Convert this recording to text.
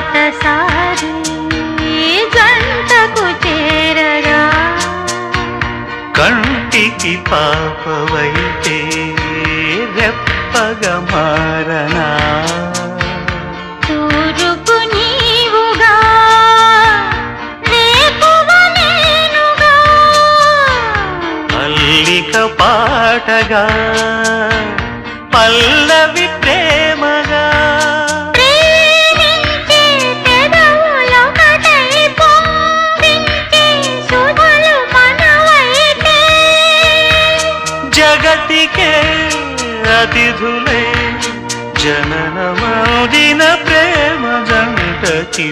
బాటసారి జంటకు చేరగా కంటికి పాపవైతే రెప్పగా మారనా తూరుపు నీవుగా రేపువ నేనుగా అల్లిక పాటగా పల్లవి ప్రేమగా ప్రేమించే పెదవులొకటై పొంగించే సుధలు మనవైతే జగతికే అతిథులే జననమౌదిన ప్రేమ జంటకి